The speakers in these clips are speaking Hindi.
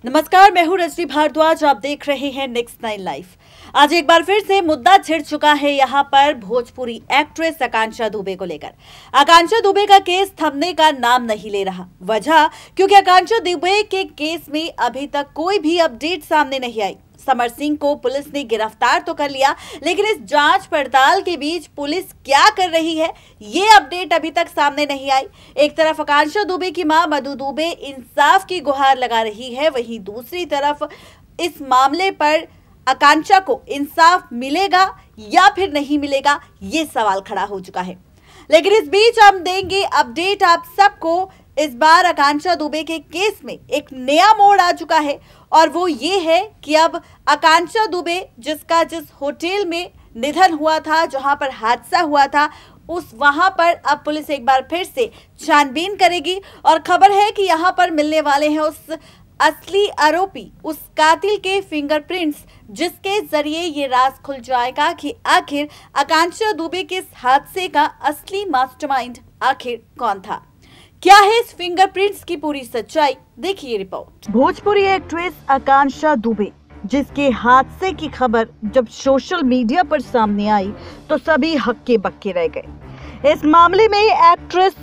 नमस्कार, मैं हूं रजनी भारद्वाज। आप देख रहे हैं नेक्स्ट 9 लाइव। आज एक बार फिर से मुद्दा छिड़ चुका है यहां पर भोजपुरी एक्ट्रेस आकांक्षा दुबे को लेकर। आकांक्षा दुबे का केस थमने का नाम नहीं ले रहा। वजह क्योंकि आकांक्षा दुबे के केस में अभी तक कोई भी अपडेट सामने नहीं आई। समर सिंह को पुलिस ने गिरफ्तार तो कर लिया, लेकिन इस जांच पड़ताल के बीच पुलिस क्या कर रही है ये अपडेट अभी तक सामने नहीं आई। एक तरफ आकांक्षा दुबे की मां मधु दुबे इंसाफ की गुहार लगा रही है, वहीं दूसरी तरफ इस मामले पर आकांक्षा को इंसाफ मिलेगा या फिर नहीं मिलेगा ये सवाल खड़ा हो चुका है। लेकिन इस बीच हम देंगे अपडेट आप सबको। इस बार आकांक्षा दुबे के केस में एक नया मोड़ आ चुका है और वो ये है कि अब आकांक्षा दुबे जिस होटल में निधन हुआ था, जहां पर हादसा हुआ था, वहां पर अब पुलिस एक बार फिर से छानबीन करेगी। और खबर है कि यहां पर मिलने वाले हैं उस असली आरोपी, उस कातिल के फिंगरप्रिंट्स, जिसके जरिए ये राज खुल जाएगा कि आखिर आकांक्षा दुबे के इस हादसे का असली मास्टरमाइंड आखिर कौन था। क्या है इस फिंगरप्रिंट्स की पूरी सच्चाई, देखिए रिपोर्ट। भोजपुरी एक्ट्रेस आकांक्षा दुबे, जिसके हादसे की खबर जब सोशल मीडिया पर सामने आई तो सभी हक्के बक्के रह गए। इस मामले में एक्ट्रेस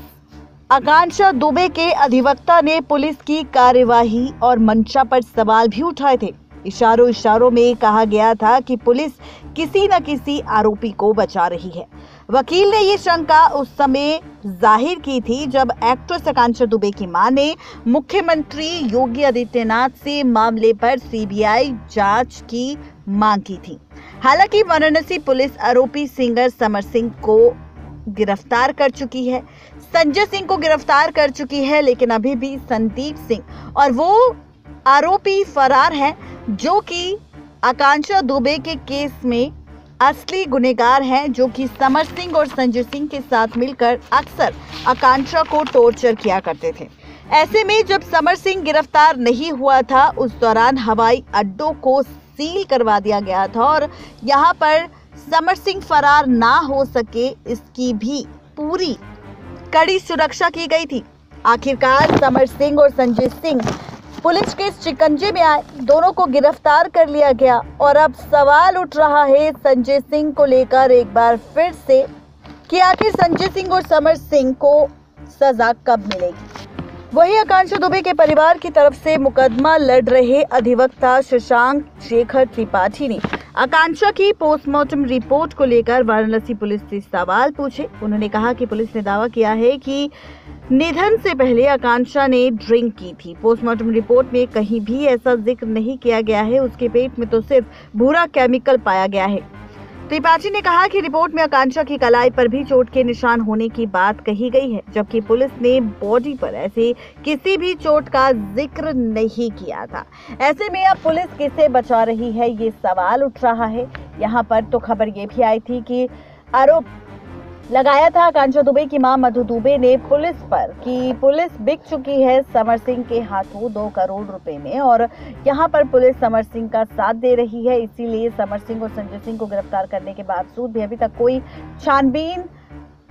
आकांक्षा दुबे के अधिवक्ता ने पुलिस की कार्यवाही और मंशा पर सवाल भी उठाए थे। इशारों में कहा गया था कि पुलिस किसी न किसी आरोपी को बचा रही है। वकील ने ये शंका उस समय जाहिर की थी जब एक्ट्रेस आकांक्षा दुबे की मां ने मुख्यमंत्री योगी आदित्यनाथ से मामले पर सीबीआई जांच की मांग की थी। हालांकि वाराणसी पुलिस आरोपी सिंगर समर सिंह को गिरफ्तार कर चुकी है, संजय सिंह को गिरफ्तार कर चुकी है, लेकिन अभी भी संदीप सिंह और वो आरोपी फरार हैं जो कि आकांक्षा दुबे के केस में असली गुनहगार हैं, जो कि समर सिंह और संजय सिंह के साथ मिलकर अक्सर आकांक्षा को टॉर्चर किया करते थे। ऐसे में जब समर सिंह गिरफ्तार नहीं हुआ था, उस दौरान हवाई अड्डों को सील करवा दिया गया था और यहाँ पर समर सिंह फरार ना हो सके इसकी भी पूरी कड़ी सुरक्षा की गई थी। आखिरकार समर सिंह और संजय सिंह पुलिस के शिकंजे में आए, दोनों को गिरफ्तार कर लिया गया और अब सवाल उठ रहा है संजय सिंह को लेकर एक बार फिर से कि आखिर संजय सिंह और समर सिंह को सजा कब मिलेगी। वही आकांक्षा दुबे के परिवार की तरफ से मुकदमा लड़ रहे अधिवक्ता शशांक शेखर त्रिपाठी ने आकांक्षा की पोस्टमार्टम रिपोर्ट को लेकर वाराणसी पुलिस से सवाल पूछे। उन्होंने कहा कि पुलिस ने दावा किया है कि निधन से पहले आकांक्षा ने ड्रिंक की थी। पोस्टमार्टम रिपोर्ट में कहीं भी ऐसा जिक्र नहीं किया गया है। उसके पेट में तो सिर्फ भूरा केमिकल पाया गया है। त्रिपाठी ने कहा कि रिपोर्ट में आकांक्षा की कलाई पर भी चोट के निशान होने की बात कही गई है, जबकि पुलिस ने बॉडी पर ऐसे किसी भी चोट का जिक्र नहीं किया था। ऐसे में अब पुलिस किसे बचा रही है ये सवाल उठ रहा है। यहाँ पर तो खबर ये भी आई थी कि आरोप लगाया था आकांक्षा दुबे की मां मधु दुबे ने पुलिस पर कि पुलिस बिक चुकी है समर सिंह के हाथों 2 करोड़ रुपए में और यहां पर पुलिस समर सिंह का साथ दे रही है। इसीलिए समर सिंह और संजय सिंह को गिरफ्तार करने के बावजूद भी अभी तक कोई छानबीन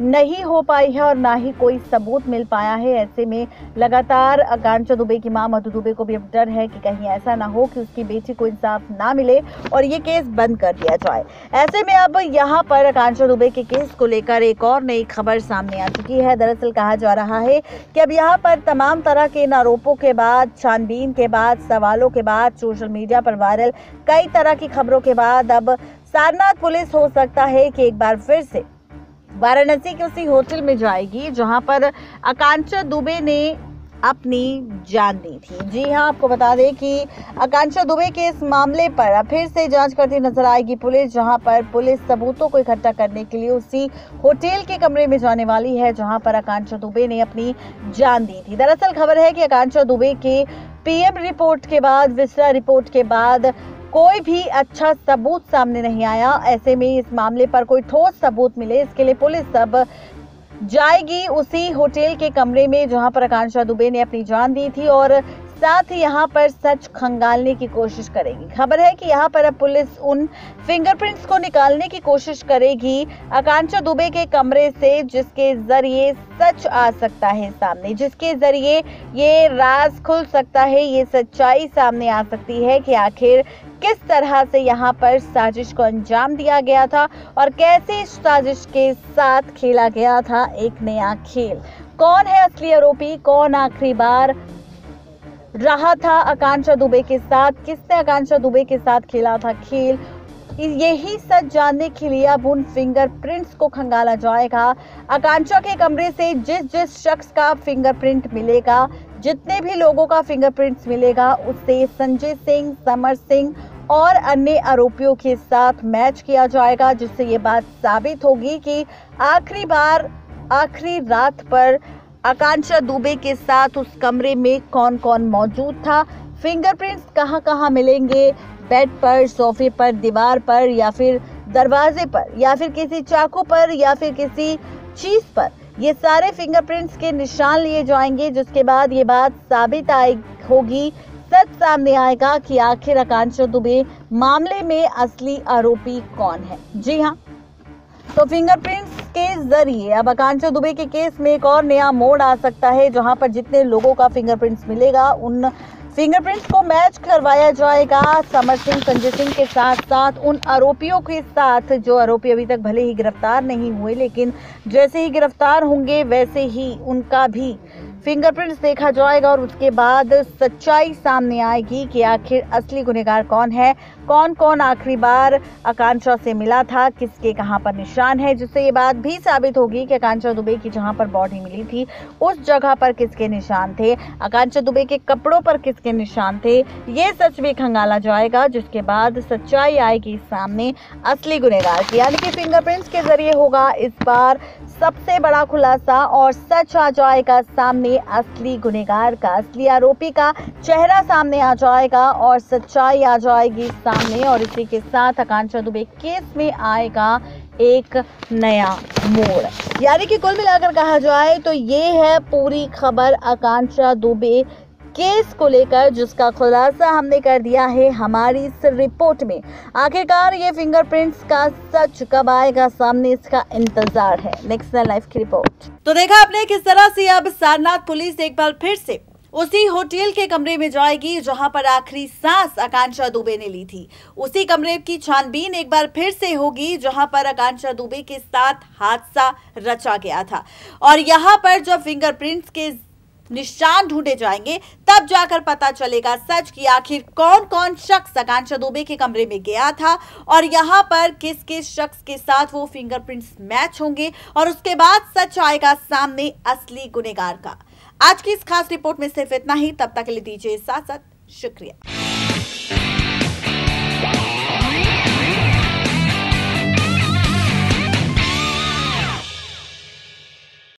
नहीं हो पाई है और ना ही कोई सबूत मिल पाया है। ऐसे में लगातार आकांक्षा दुबे की मां मधु दुबे को भी अब डर है कि कहीं ऐसा ना हो कि उसकी बेटी को इंसाफ ना मिले और ये केस बंद कर दिया जाए। ऐसे में अब यहाँ पर आकांक्षा दुबे के केस को लेकर एक और नई खबर सामने आ चुकी है। दरअसल कहा जा रहा है कि अब यहाँ पर तमाम तरह के इन आरोपों के बाद, छानबीन के बाद, सवालों के बाद, सोशल मीडिया पर वायरल कई तरह की खबरों के बाद अब सारनाथ पुलिस हो सकता है कि एक बार फिर से वाराणसी के उसी होटल में जाएगी जहां पर आकांक्षा दुबे ने अपनी जान दी थी। जी हां, आपको बता दें कि आकांक्षा दुबे के इस मामले पर फिर से जांच करती नजर आएगी पुलिस, जहां पर पुलिस सबूतों को इकट्ठा करने के लिए उसी होटल के कमरे में जाने वाली है जहां पर आकांक्षा दुबे ने अपनी जान दी थी। दरअसल खबर है कि आकांक्षा दुबे के पीएम रिपोर्ट के बाद, विसरा रिपोर्ट के बाद कोई भी अच्छा सबूत सामने नहीं आया। ऐसे में इस मामले पर कोई ठोस सबूत मिले, इसके लिए पुलिस अब जाएगी उसी होटल के कमरे में जहां पर आकांक्षा दुबे ने अपनी जान दी थी और साथ ही यहाँ पर सच खंगालने की कोशिश करेगी। खबर है कि यहाँ पर अब पुलिस उन फिंगरप्रिंट्स को निकालने की कोशिश करेगी आकांक्षा दुबे के कमरे से, जिसके जरिए सच आ सकता है सामने, जिसके जरिए ये राज खुल सकता है, ये सच्चाई सामने आ सकती है कि आखिर किस तरह से यहाँ पर साजिश को अंजाम दिया गया था और कैसे इस साजिश के साथ खेला गया था एक नया खेल। कौन है असली आरोपी, कौन आखिरी बार रहा था आकांक्षा दुबे के साथ, किसने आकांक्षा दुबे के साथ खेला था खेल, यही सच जानने के लिए अब उन फिंगरप्रिंट्स को खंगाला जाएगा। आकांक्षा के कमरे से जिस जिस शख्स का फिंगरप्रिंट मिलेगा, जितने भी लोगों का फिंगरप्रिंट्स मिलेगा, उससे संजय सिंह, समर सिंह और अन्य आरोपियों के साथ मैच किया जाएगा, जिससे ये बात साबित होगी कि आखिरी बार आखिरी रात पर आकांक्षा दुबे के साथ उस कमरे में कौन कौन मौजूद था, फिंगरप्रिंट्स कहां कहां मिलेंगे, बेड पर, सोफे पर, दीवार पर या फिर दरवाजे पर या फिर किसी चाकू पर या फिर किसी चीज पर, ये सारे फिंगरप्रिंट्स के निशान लिए जाएंगे, जिसके बाद ये बात साबित होगी, सच सामने आएगा कि आखिर आकांक्षा दुबे मामले में असली आरोपी कौन है। जी हाँ, तो फिंगरप्रिंट्स के जरिए अब आकांक्षा दुबे के केस में एक और नया मोड़ आ सकता है, जहां पर जितने लोगों का फिंगरप्रिंट्स मिलेगा उन फिंगरप्रिंट्स को मैच करवाया जाएगा समर सिंह, संजय सिंह के साथ साथ उन आरोपियों के साथ जो आरोपी अभी तक भले ही गिरफ्तार नहीं हुए, लेकिन जैसे ही गिरफ्तार होंगे वैसे ही उनका भी फिंगरप्रिंट्स देखा जाएगा और उसके बाद सच्चाई सामने आएगी कि आखिर असली गुनहगार कौन है, कौन कौन आखिरी बार आकांक्षा से मिला था, किसके कहां पर निशान है, जिससे ये बात भी साबित होगी कि आकांक्षा दुबे की जहां पर बॉडी मिली थी उस जगह पर किसके निशान थे, आकांक्षा दुबे के कपड़ों पर किसके निशान थे, ये सच भी खंगाला जाएगा, जिसके बाद सच्चाई आएगी सामने असली गुनहगार की। यानी कि फिंगरप्रिंट्स के जरिए होगा इस बार सबसे बड़ा खुलासा और सच आ जाएगा सामने, असली गुनहगार का, असली आरोपी का चेहरा सामने आ जाएगा और सच्चाई आ जाएगी सामने, और इसी के साथ आकांक्षा दुबे केस में आएगा एक नया मोड़। यानी कि कुल मिलाकर कहा जाए तो ये है पूरी खबर आकांक्षा दुबे केस को लेकर, जिसका खुलासा हमने कर दिया है हमारी इस रिपोर्ट में। आखिरकार ये फिंगरप्रिंट्स का सच कब आएगा सामने, इसका इंतजार है। नेक्स्ट लाइफ की रिपोर्ट। तो देखा आपने किस तरह से अब सारनाथ पुलिस एक बार फिर से उसी होटल के कमरे में जाएगी जहां पर आखिरी सांस आकांक्षा दुबे ने ली थी। उसी कमरे की छानबीन एक बार फिर से होगी जहां पर आकांक्षा दुबे के साथ हादसा रचा गया था, और यहां पर जब फिंगरप्रिंट्स के निशान ढूंढे जाएंगे तब जाकर पता चलेगा सच कि आखिर कौन कौन शख्स आकांक्षा दुबे के कमरे में गया था और यहां पर किस किस शख्स के साथ वो फिंगरप्रिंट्स मैच होंगे, और उसके बाद सच आएगा सामने असली गुनहगार का। आज की इस खास रिपोर्ट में सिर्फ इतना ही। तब तक के लिए दीजिए साथ शुक्रिया।